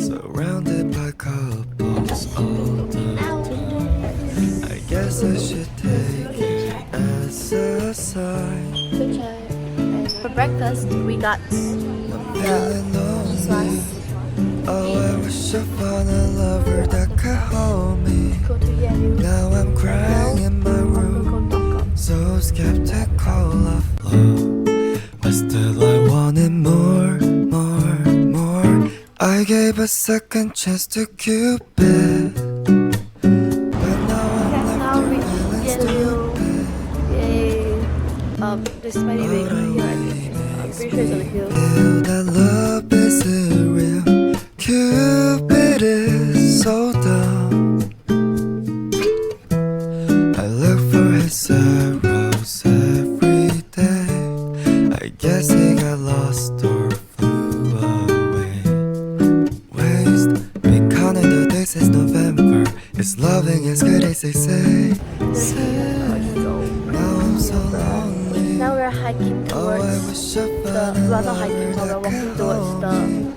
surrounded by couples all done. I guess I should take it as a sign. For breakfast, we got Feeling lonely. Oh, I wish I found a lover that could hold me. go to yehliu. Now I'm crying in my room, so skeptical of love. But still I wanted more, more, more. I gave a second chance to Cupid, but now I'm left here feeling stupid. Yay! This might be big over here. I'm pretty sure it's over here. Feel that love isn't real. Cupid is so dumb. I look for his arrows every day. I guess he got lost or flew away. Waste, been counting the days since November. It's loving as good as they say. Now I'm so lonely. Now we're hiking Oh, I towards wish I the, found a well, not lover hiking, but we're that walking could towards hold the me.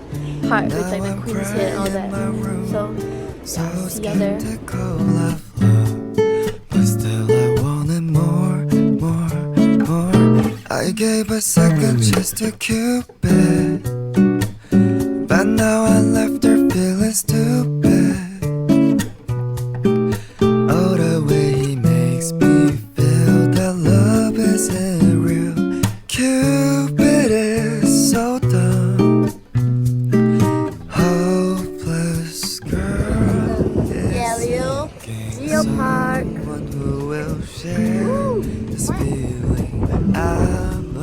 park with Now like the I'm Queen's Head and all crying in my that. room, So, so see you there. skeptical of love, but still I wanted more, more, more. I gave a second chance to Cupid, but now I left her feeling stupid. Oh, the way he makes me feel that love isn't real. Cupid is so dumb. Hopeless girl is Yehliu, seeking geopark. someone who will share this feeling. I'm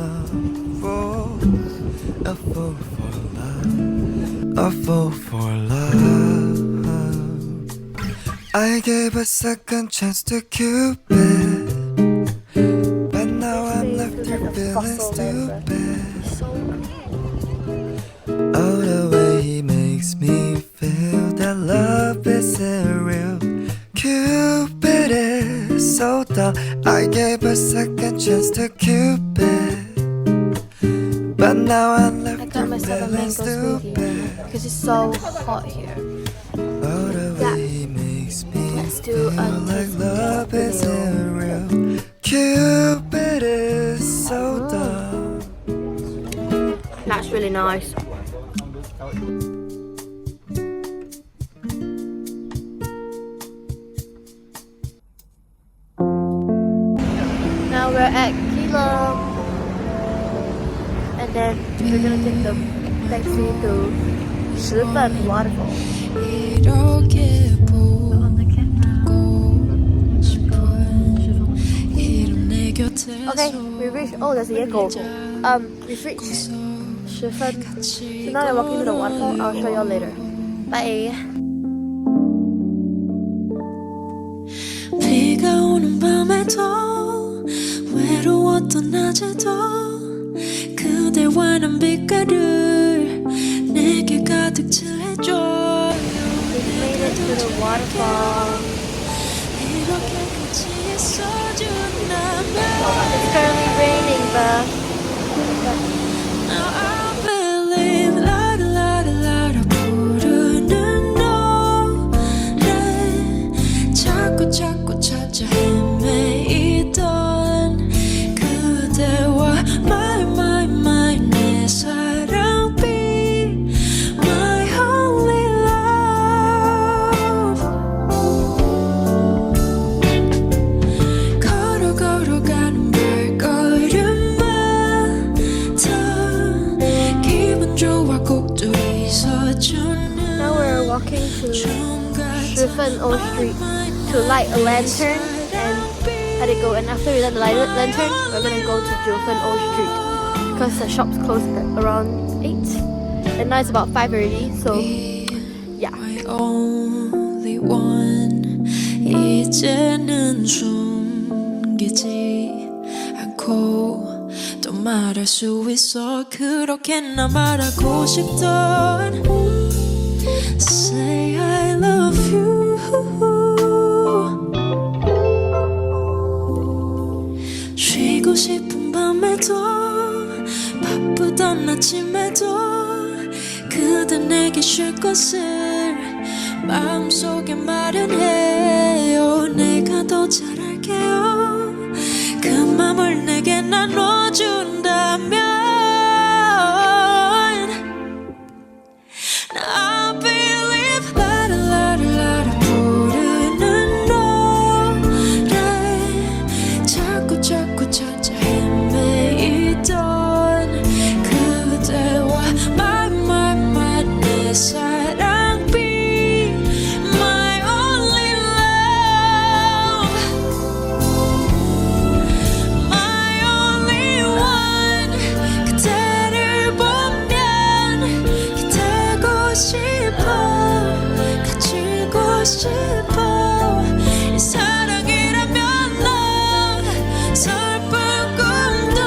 a fool for love, a fool for love. I gave a second chance to Cupid, but now I'm left here feeling stupid. So Oh, the way he makes me feel that love isn't real. Cupid is so dumb. I gave a second chance to Cupid, but now I'm I left got here myself a feeling mango smoothie stupid. because it's so hot here. Oh, the way he makes me Let's do feel a like tasting love test isn't real. Cupid is so dumb. That's really nice. Now we're at Keelung, and then we're gonna take the taxi to shifen waterfall. 이렇게 보고 싶은 이름 내 곁에 Okay, we reached. Oh, there's a yeko. We've reached shifen. So now we're walking to the waterfall. I'll show you all later. Bye. 비가 오는 밤에도 외로웠던 낮에도 그대와 난 빛깔을 내게 가득 칠해줘 We made it to the waterfall. 이렇게 같이 있어준다면 It's currently raining, but Now I believe 라라 라라 라라 부르는 노래 자꾸 자꾸 찾아 헤매이던 그대와 my my my 내 사랑 be my only love 걸어 걸어가는 발걸음마다 기분 좋아 꼭 둘이서주는 now we're walking to Shifen Old Street to light a lantern and let it go. And after we light the lantern, we're gonna go to jiufen Old Street because the shops closed at around 8, and now it's about 5 already. So yeah. my only one 이제는 숨기지 않고 또 말할 수 있어 그렇게 나 말하고 싶던 Say I love you 쉬고 싶은 밤에도 바쁘던 아침에도 그대 내게 내게 쉴 곳을 마음속에 마련해요. 내가 더 잘할게요. 그 맘을 내게 나눠준다면 I believe 라라라라라 부르는 노래 자꾸 찾아 헤매이던 그대와 my 내 사랑 be my only love my only one 그대를 보면 기대고 싶어 가지고 싶어 이 사랑이라면 넌 슬픈 꿈도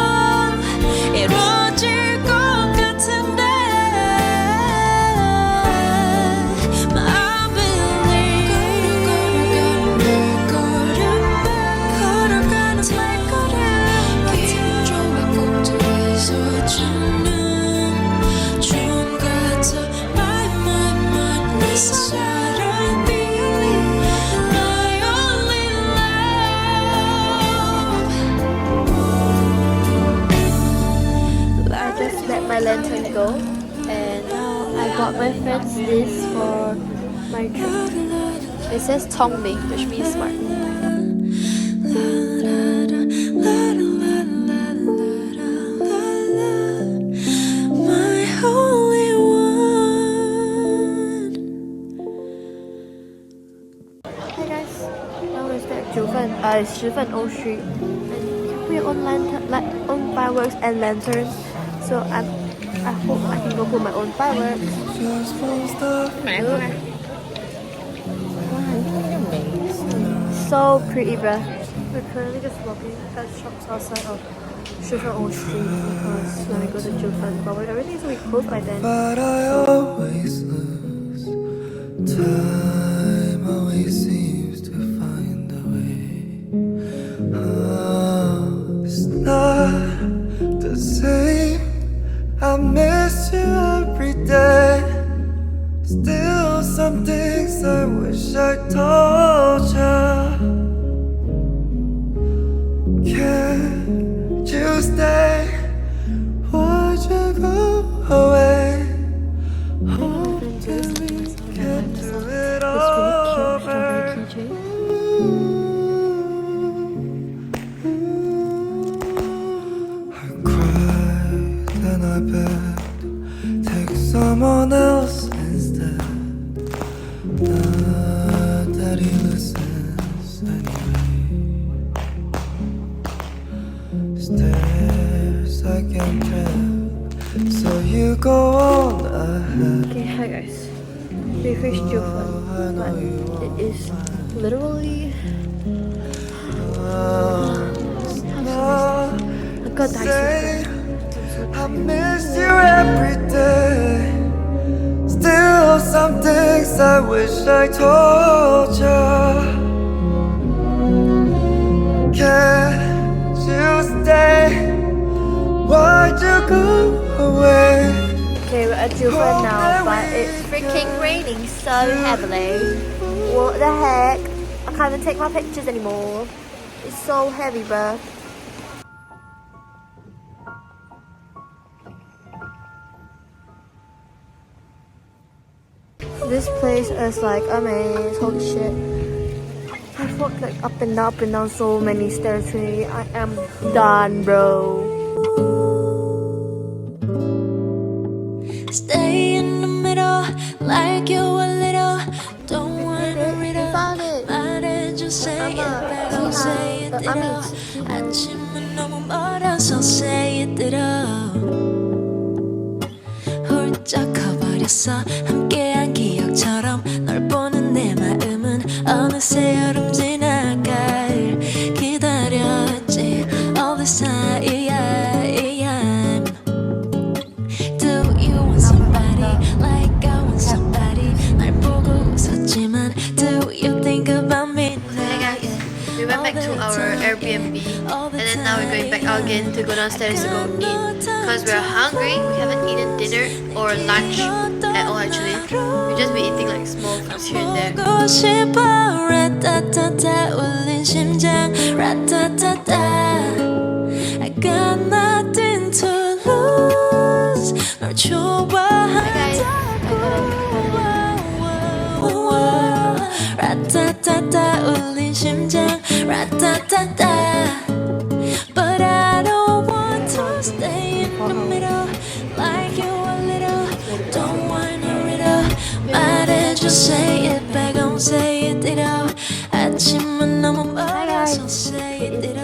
이루어질 것 같은데 I believe 걸어가는 발걸음 기초와 꼭지에서 주는 춤 같아 my 내 사랑 be my only love I just let my lantern go, and I bought my friends this for my trip. It says Tongming, which means smart. my only one Hey guys, now we're at Shifen Old Street, and we have your own own fireworks and lanterns. So I hope I can go put my own fireworks. Just won't stop. So pretty, bruh. We're currently just walking at shops outside of Shifen Old Street because when we go to Jiufen, but everything's will be closed by then. But I always lose. Time always seems to find a way. Oh, it's not the same. I miss you every day. Still some things I wish I told you. Can't you stay? Why'd you go away? Oh, till we get to it over. I cried and I begged, take someone else instead. Not that he listens anyway. Stairs I can tread, so you go on ahead. Okay, hi guys. We reached Jiufen, but it is literally. I got Say, I miss you every day. Still some things I wish I told you. Can't you stay? Why'd you go away? Okay, we're at Jiufen now, but it's freaking raining so heavily. What the heck? I can't even take my pictures anymore. It's so heavy, bruh. This place is like amazing. Holy shit. I've walked like up and down so many stairs today. I am done, bro. Stay in the middle like you a little. Don't wanna read up. found it. 말해줘 say it back. say it I mean, 아침은 너무 멀어서 say it 들어. 훌쩍 커버렸어 함께한 기억처럼 널 보는 내 마음은 어느새 여름 지나갈 기다렸지 all this time. Do you want somebody like I want somebody 날 보고 웃었지만 do you think about me Hey guys, we went back to our Airbnb and then now we're going back out again to go downstairs to go eat because we're hungry. We haven't eaten dinner or lunch at all actually. We'll just be eating like small foods here and there. 보고 싶어 라따따따 울린 심장 라따따따 I got nothing to lose 널 좋아한다고 라따따따 울린 심장 라따따따 But I don't want to stay in the middle like you a little Don't want a riddle 말해줘 say it back on say it ditto 아침은 너무 멀어서 say it ditto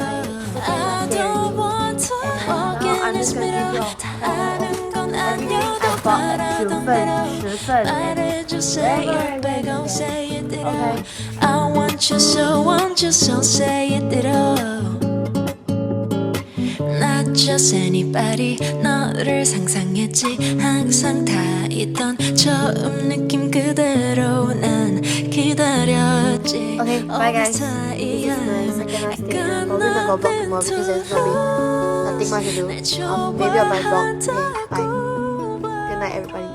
I don't want to walk in this middle 다 아는 건 아니어도 바라던 대로 말해줘 say it back on say it ditto I want you so say it ditto Not just anybody 너를 상상했지 항상 다 있던 처음 느낌 그대로 난 기다렸지 Okay, bye guys. This is my second last day. I'm probably gonna go vlog tomorrow because there's gonna be nothing much to do. Maybe I'll buy vlog. Okay, bye. Good night everybody.